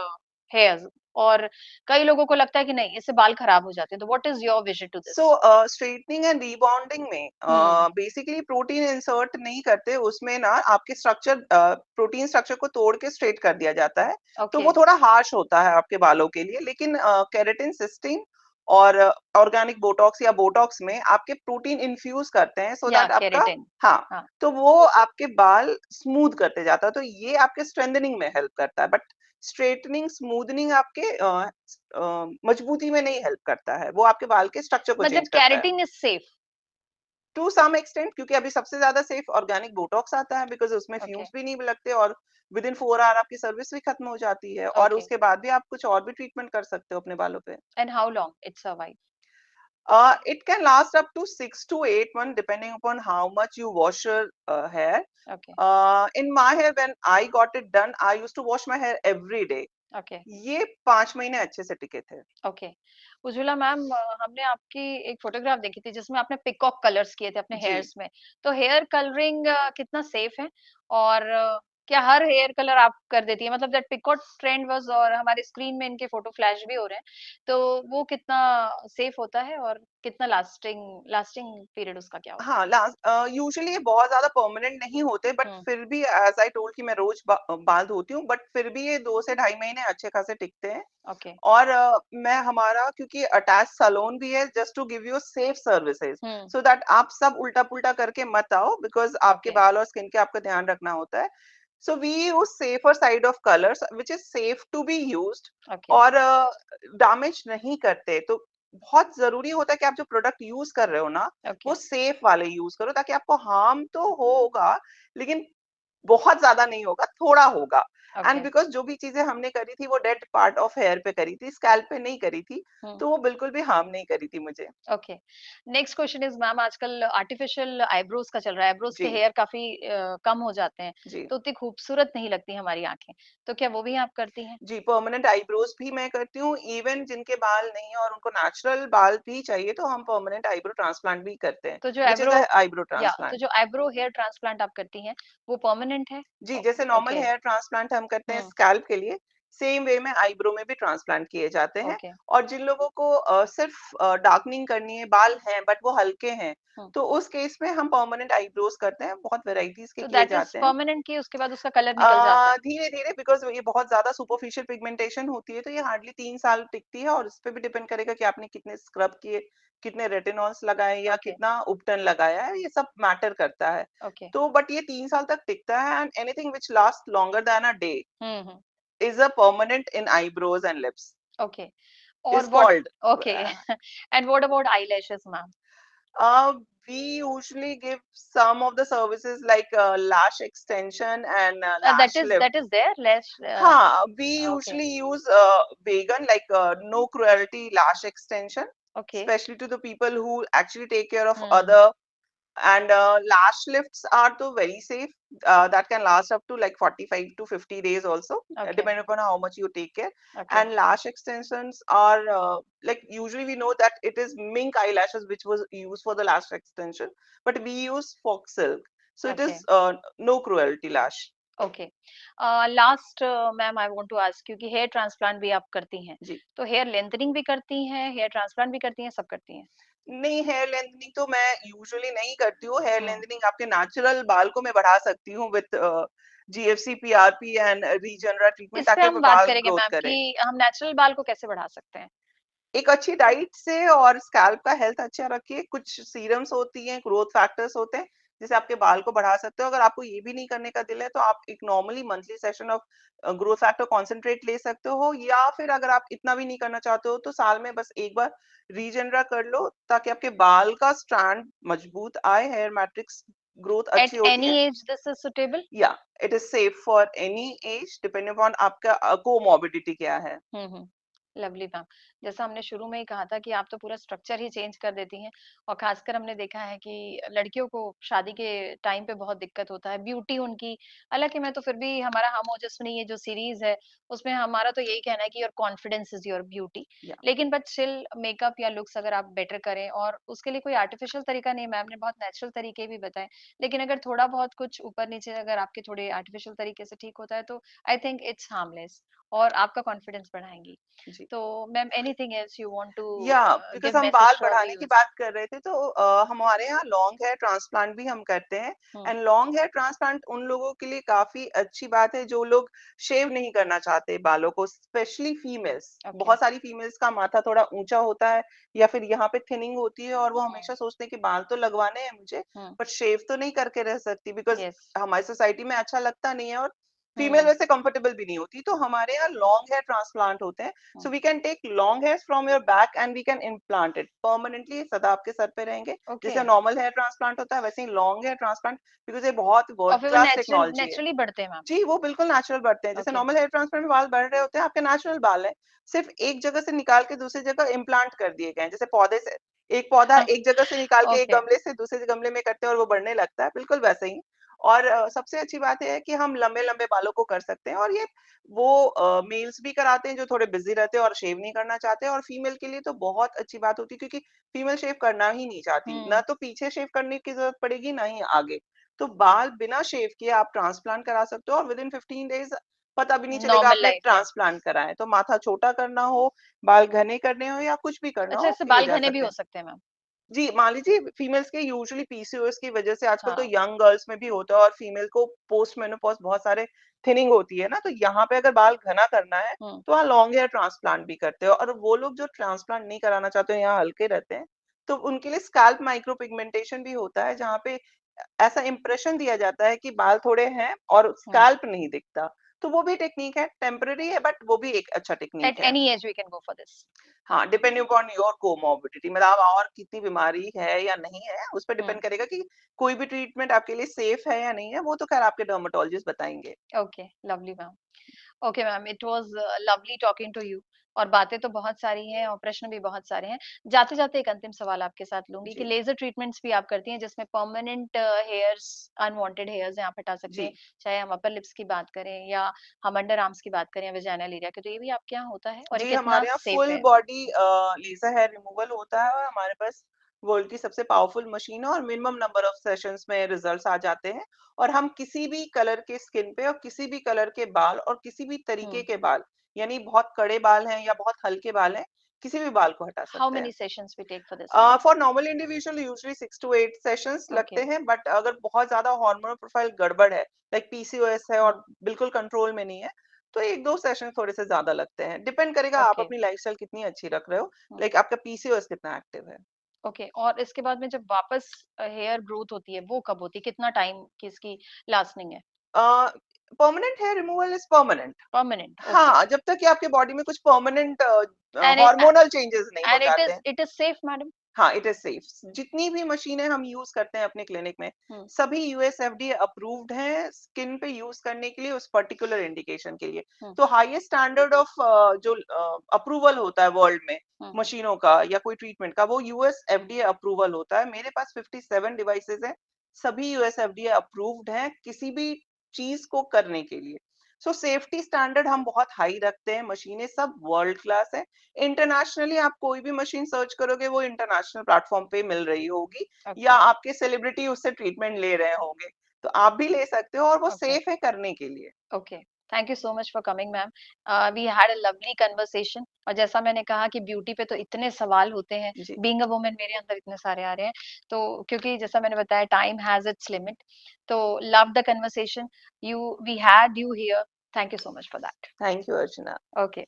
hairs और कई लोगों को लगता है कि नहीं, इससे बाल खराब हो जाते हैं, तो what is your vision to so this? Straightening and rebonding में हुँ, बेसिकली प्रोटीन इंसर्ट नहीं करते, उसमें ना आपके स्ट्रक्चर प्रोटीन स्ट्रक्चर को तोड़ के स्ट्रेट कर दिया जाता है। तो ओके, वो थोड़ा हार्श होता है आपके बालों के लिए, लेकिन केराटिन, सिस्टीन और ऑर्गेनिक बोटॉक्स या बोटॉक्स में आपके प्रोटीन इन्फ्यूज करते हैं सो या दैट आपका, केराटिन। हाँ, हाँ, तो वो आपके बाल स्मूथ करते जाता है, तो ये आपके स्ट्रेंथनिंग में हेल्प करता है। बट स्ट्रेटनिंग स्मूथनिंग आपके मजबूती में नहीं हेल्प करता है, वो आपके बाल के स्ट्रक्चर को मतलब चेंज करता है। Keratin is safe. To some extent, क्योंकि अभी सबसे ज्यादा सेफ ऑर्गेनिक बोटॉक्स आता है बिकॉज़ उसमें ओके, फ्यूम्स भी नहीं लगते और विद इन 4 आवर आपकी सर्विस भी खत्म हो जाती है, और ओके। उसके बाद भी आप कुछ और भी ट्रीटमेंट कर सकते हो अपने बालों पे। And how long it survive? It can last up to 6 to 8 months depending upon how much you wash your hair. Okay, In my hair, when I got it done, I used to wash my hair every day. Okay, ये 5 महीने अच्छे से टिके थे। Okay. Ujjwala ma'am, हमने आपकी एक photograph देखी थी जिसमें आपने पीकॉक कलर्स किए थे अपने जी। हेयर्स में। तो हेयर कलरिंग कितना सेफ है? और क्या हर हेयर कलर आप कर देती हैं? मतलब दैट पीकॉक ट्रेंड वाज़, और हमारे स्क्रीन में इनके फ़ोटो फ्लैश भी हो रहे हैं। तो वो कितना सेफ होता है और कितना लास्टिंग लास्टिंग पीरियड उसका क्या होता है? हाँ, यूजुअली ये बहुत ज़्यादा परमानेंट नहीं होते, बट हुँ, फिर भी एज़ आई टोल्ड कि मैं रोज़ बाल धोती हूँ, बट फिर भी ये 2 से ढाई महीने अच्छे खासे टिकते हैं। ओके। और मैं हमारा क्योंकि अटैच सैलून भी है, just to give you safe services, hmm, so that आप सब उल्टा-पुल्टा करके मत आओ, बिकॉज़ आपके ओके, बाल और स्किन का आपको ध्यान रखना होता है। So we use safer side of colors which is safe to be used okay, और डैमेज नहीं करते। तो बहुत ज़रूरी होता है कि आप जो प्रोडक्ट यूज़ कर रहे हो ना, ओके, वो सेफ वाले यूज़ करो ताकि आपको हार्म तो होगा, लेकिन बहुत ज़्यादा नहीं होगा, थोड़ा होगा। And okay. बिकॉज़ जो भी चीज़ें हमने करी थी वो डेड पार्ट ऑफ हेयर पे करी थी, स्कैल्प पे नहीं करी थी, हुँ। तो वो बिल्कुल भी हार्म नहीं करी थी मुझे। Okay. Next question is ma'am, आजकल आर्टिफिशियल आईब्रोज का चल रहा है। आईब्रोज के जी, हेयर काफ़ी कम हो जाते हैं, जी। तो उतनी खूबसूरत नहीं लगती हमारी आँखें। तो क्या वो भी आप करती हैं? जी, परमानेंट आईब्रोज़ भी मैं करती हूँ, इवन जिनके बाल नहीं है और उनको नेचुरल बाल भी चाहिए, तो हम परमानेंट आईब्रो ट्रांसप्लांट भी करते हैं, तो जो which is eyebrow a eyebrow या तो ट्रांसप्लांट। जो आईब्रो हेयर ट्रांसप्लांट आप करती हैं, वो परमानेंट है? जी, जैसे नॉर्मल ओके। हेयर ट्रांसप्लांट हम करते हैं हुँ, स्कैल्प के लिए, सेम वे में आईब्रो में भी ट्रांसप्लांट किए जाते हैं। ओके। और जिन लोगों को सिर्फ़ डार्कनिंग करनी है, बाल हैं बट वो हल्के हैं, हुँ, तो उस केस में हम परमानेंट आईब्रोज़ करते हैं, बहुत वैराइटीज़ के तो किए दैट इज़ जाते हैं। परमानेंट कि उसके बाद उसका कलर निकल जाता है? धीरे-धीरे बिकॉज़ ये बहुत ज़्यादा सुपरफिशियल पिगमेंटेशन होती है, तो ये हार्डली 3 साल टिकती है और इस पे भी डिपेंड करेगा कि आपने कितने स्क्रब किए, कितने रेटिनॉल्स लगाए या ओके, कितना उपटन लगाया है, ये सब मैटर करता है। ओके। तो बट ये 3 साल तक टिकता है and anything which last longer than a day हुँ, हुँ, is a permanent in eyebrows and lips, okay. और is what called okay and what about eyelashes ma'am? uh, we usually give some of the services like lash extension and lash lift. That is there lash हाँ, we okay, usually use vegan like no cruelty lash extension, okay. especially to the people who actually take care of हुँ, other. And lash lifts are too very safe. That can last up to like 45 to 50 days also, okay, depending upon how much you take care. Okay. And lash extensions are like usually we know that it is mink eyelashes which was used for the lash extension, but we use fox silk. So it okay, is no cruelty lash. Okay. Last ma'am I want to ask, क्योंकि hair transplant भी आप करती हैं, जी। तो hair lengthening भी करती हैं, hair transplant भी करती हैं, सब करती हैं? नहीं, हेयर लेंथनिंग तो मैं यूजुअली नहीं करती हूँ। हेयर हुँ, लेंथनिंग आपके नेचुरल बाल को मैं बढ़ा सकती हूँ with GFC, PRP and Regenera treatment इस पे ताकि हम आपके बात बाल करेंगे ग्रोथ मैम करें। कि हम नेचुरल बाल को कैसे बढ़ा सकते हैं? एक अच्छी डाइट से और स्कैल्प का हेल्थ अच्छा रखिए, कुछ सीरम्स होती हैं, ग्रोथ फैक्टर्स होते हैं, जिससे आपके बाल को बढ़ा सकते हो। अगर आपको ये भी नहीं करने का दिल है, तो आप एक normally monthly session of growth factor concentrate ले सकते हो, या फिर अगर आप इतना भी नहीं करना चाहते हो, तो साल में बस एक बार रीजेनरा कर लो, ताकि आपके बाल का स्ट्रैंड मजबूत आए, हेयर मैट्रिक्स ग्रोथ एट अच्छी होती एनी है। Age this is suitable? या it is safe for any age depending upon आपका कोमॉर्बिडिटी क्या है। हुँ, हुँ। लवली मैम, जैसा हमने शुरू में ही कहा था कि आप तो पूरा स्ट्रक्चर ही चेंज कर देती हैं, और ख़ासकर हमने देखा है कि लड़कियों को शादी के टाइम पे बहुत दिक्कत होता है, ब्यूटी उनकी। हालाँकि मैं तो फिर भी, हमारा हम ओजस्विनी ये जो सीरीज़ है, उसमें हमारा तो यही कहना है कि your confidence is your beauty. या लेकिन बट स्टिल मेकअप या लुक्स अगर आप बेटर करें, और उसके लिए कोई आर्टिफ़िशियल तरीका नहीं है, मैम ने बहुत नेचुरल तरीके भी बताए। लेकिन अगर थोड़ा बहुत कुछ ऊपर-नीचे अगर आपके थोड़े आर्टिफ़िशियल तरीके से ठीक होता है, तो आई थिंक इट्स हार्मलेस, और आपका कॉन्फिडेंस बढ़ाएँगी। जी। तो ma'am, anything else you want to या बिकॉज़ गिव हम बाल मैसेज टू आवर बढ़ाने की व्यूअर्स? बात कर रहे थे, तो हमारे यहाँ लॉन्ग हेयर ट्रांसप्लांट भी हम करते हैं। हुँ, एंड लॉन्ग हेयर ट्रांसप्लांट उन लोगों के लिए काफ़ी अच्छी बात है जो लोग शेव नहीं करना चाहते बालों को, स्पेशली फीमेल्स। ओके। बहुत सारी फीमेल्स का माथा थोड़ा ऊँचा होता है या फिर यहाँ पे थिनिंग होती है और वो हुँ, हमेशा सोचते हैं कि बाल तो लगवाने हैं मुझे, हुँ, बट शेव तो नहीं करके रह सकती, बिकॉज़ येस। हमारी सोसाइटी में अच्छा लगता नहीं है और फीमेल हुँ, वैसे कंफर्टेबल भी नहीं होती। तो हमारे यहाँ लॉन्ग हेयर ट्रांसप्लांट होते हैं। हुँ, So we can take long hairs from your back and we can implant it permanently, सदा आपके सर पे रहेंगे। ओके। जैसे नॉर्मल हेयर ट्रांसप्लांट होता है, वैसे ही लॉन्ग हेयर ट्रांसप्लांट, बिकॉज़ ये बहुत और वर्ल्ड फिर वो क्लास टेक्नोलॉजी है। नेचुरली बढ़ते हैं मैम? जी, वो बिल्कुल नेचुरल बढ़ते हैं। जैसे ओके। नॉर्मल हेयर ट्रांसप्लांट में बाल बढ़ रहे होते हैं, आपके नेचुरल बाल हैं। सिर्फ़ एक जगह से निकाल के दूसरी जगह इम्प्लांट कर दिए गए हैं। जैसे पौधे से एक पौधा एक जगह से निकाल के एक ओके, गमले से दूसरे गमले में करते हैं और वो बढ़ने लगता है, बिल्कुल वैसे ही। और सबसे अच्छी बात ये है कि हम लंबे-लंबे बालों को कर सकते हैं और ये वो मेल्स भी कराते हैं जो थोड़े बिज़ी रहते हैं और शेव नहीं करना चाहते और फीमेल के लिए तो बहुत अच्छी बात होती है क्योंकि फीमेल शेव करना ही नहीं चाहती। ना तो पीछे शेव करने की ज़रूरत पड़ेगी, ना ही आगे। तो बाल बिना शेव किए आप ट्रांसप्लांट करा सकते हो और विदिन 15 डेज़ पता भी नहीं चलेगा नॉर्मल आपने लाइफ है। ट्रांसप्लांट करा है। तो माथा छोटा करना हो, बाल घने करने हो या कुछ भी करना अच्छा, हो, इससे किए बाल जा घने भी सकते हो हैं। सकते हैं मैम? जी, मान लीजिए फीमेल्स के यूजुअली पीसीओएस की वजह से आजकल तो हाँ। यंग गर्ल्स में भी होता है और फीमेल को पोस्ट मेनोपॉज़ बहुत सारे थिनिंग होती है ना, तो यहाँ पे अगर बाल घना करना है, हुँ। तो वहाँ लॉन्ग हेयर ट्रांसप्लांट भी करते हैं और वो लोग जो ट्रांसप्लांट नहीं कराना चाहते हैं, यहाँ हल्के रहते हैं, तो उनके लिए स्कैल्प माइक्रो पिगमेंटेशन भी होता है, जहाँ पे ऐसा इंप्रेशन दिया जाता है कि बाल थोड़े हैं और हुँ। स्कैल्प नहीं दिखता। तो वो भी टेक्नीक है, टेम्परेरी है बट वो भी एक अच्छा एट टेक्नीक है। Any age we can go for this. हाँ, डिपेंडिंग अपॉन योर कोमॉर्बिडिटी मतलब और कितनी बीमारी है या नहीं है, उस पे हुँ। डिपेंड करेगा कि कोई भी ट्रीटमेंट आपके लिए सेफ है या नहीं है, वो तो खैर आपके डर्मेटोलॉजिस्ट बताएँगे। Okay, lovely ma'am. Okay ma'am, it was lovely talking to you और बातें तो बहुत सारी हैं और प्रश्न भी बहुत सारे हैं। जाते-जाते एक अंतिम सवाल आपके साथ लूँगी कि जी, लेज़र ट्रीटमेंट्स भी आप करती हैं जिसमें परमानेंट हेयर्स अनवांटेड हेयर्स हैं आप हटा सकते जी। हैं। चाहे हम अपर लिप्स की बात करें या हम अंडर आर्म्स की बात करें या वेजाइनल एरिया की, तो ये भी आपके यहाँ होता है और ये जी, कितना हमारे यहाँ सेफ फुल है? बॉडी लेज़र हेयर रिमूवल होता है और हमारे पास वर्ल्ड की सबसे पावरफुल मशीन है और मिनिमम नंबर ऑफ सेशंस में रिजल्ट्स आ जाते हैं और हम किसी भी कलर के स्किन पे और किसी भी कलर के बाल और किसी भी तरीके हुँ। के बाल, यानी बहुत कड़े बाल हैं या बहुत हल्के बाल हैं, किसी भी बाल को हटा हाउ सकते हैं। Many sessions we take for this ma'am? For normal individual usually 6 to 8 sessions okay. लगते हैं बट अगर बहुत ज़्यादा हार्मोनल प्रोफाइल गड़बड़ है, लाइक पीसीओएस है हुँ, और बिल्कुल कंट्रोल में नहीं है, तो 1-2 सेशन थोड़े से ज़्यादा लगते हैं। डिपेंड करेगा आप ओके। अपनी लाइफ़स्टाइल कितनी अच्छी रख रहे हो, हुँ। लाइक आपका पीसीओएस कितना एक्टिव है। ओके और इसके बाद में जब वापस हेयर ग्रोथ होती है, वो कब होती है? कितना टाइम की इसकी लास्टिंग है? Uh, permanent hair removal is permanent. Permanent, okay. हाँ, जब तक कि आपके बॉडी में कुछ परमानेंट एंड हार्मोनल चेंजेस नहीं हो इट जाते इज़ हैं। It is safe madam? हाँ, इट इज़ सेफ। जितनी भी मशीनें हम यूज़ करते हैं अपने क्लिनिक में, हुँ, सभी यूएस एफडीए अप्रूव्ड हैं स्किन पे यूज़ करने के लिए उस पर्टिकुलर इंडिकेशन के लिए। हुँ, तो हाईएस्ट स्टैंडर्ड ऑफ जो अप्रूवल होता है वर्ल्ड में हुँ, मशीनों का या कोई ट्रीटमेंट का, वो यूएस एफडीए अप्रूवल होता है। मेरे पास 57 डिवाइसेज़ हैं, सभी यूएस एफडीए अप्रूव्ड हैं किसी भी चीज़ को करने के लिए। सो सेफ्टी स्टैंडर्ड हम बहुत हाई रखते हैं, मशीनें सब वर्ल्ड क्लास हैं। इंटरनेशनली आप कोई भी मशीन सर्च करोगे वो इंटरनेशनल प्लेटफ़ॉर्म पे मिल रही होगी या ओके, आपके सेलिब्रिटी उससे ट्रीटमेंट ले रहे होंगे। तो आप भी ले सकते हो और वो ओके, सेफ है करने के लिए। Okay. Thank you so much for coming ma'am. We had a lovely conversation और जैसा मैंने कहा कि ब्यूटी पे तो इतने सवाल होते हैं, जी, बीइंग अ वुमन मेरे अंदर इतने सारे आ रहे हैं। तो क्योंकि जैसा मैंने बताया टाइम हैज़ इट्स लिमिट। तो love the conversation, we had you here. Thank you so much for that. Thank you Archana. Okay.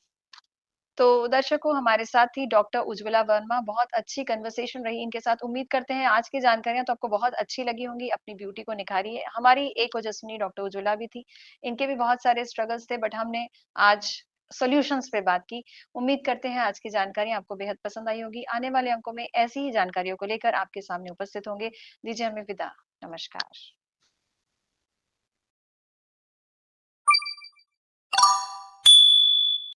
तो दर्शकों हमारे साथ थी डॉक्टर उज्ज्वला वर्मा। बहुत अच्छी कन्वर्सेशन रही इनके साथ। उम्मीद करते हैं आज की जानकारियाँ तो आपको बहुत अच्छी लगी होंगी। अपनी ब्यूटी को निखारिए। हमारी एक ओजस्विनी डॉक्टर उज्ज्वला भी थी। इनके भी बहुत सारे स्ट्रगल्स थे बट हमने आज सॉल्यूशंस पे बात की। उम्मीद करते हैं आज की जानकारी आपको बेहद पसंद आई होगी। आने वाले अंकों में ऐसी ही जानकारियों को लेकर आपके सामने उपस्थित होंगे। दीजिए हमें विदा। नमस्कार।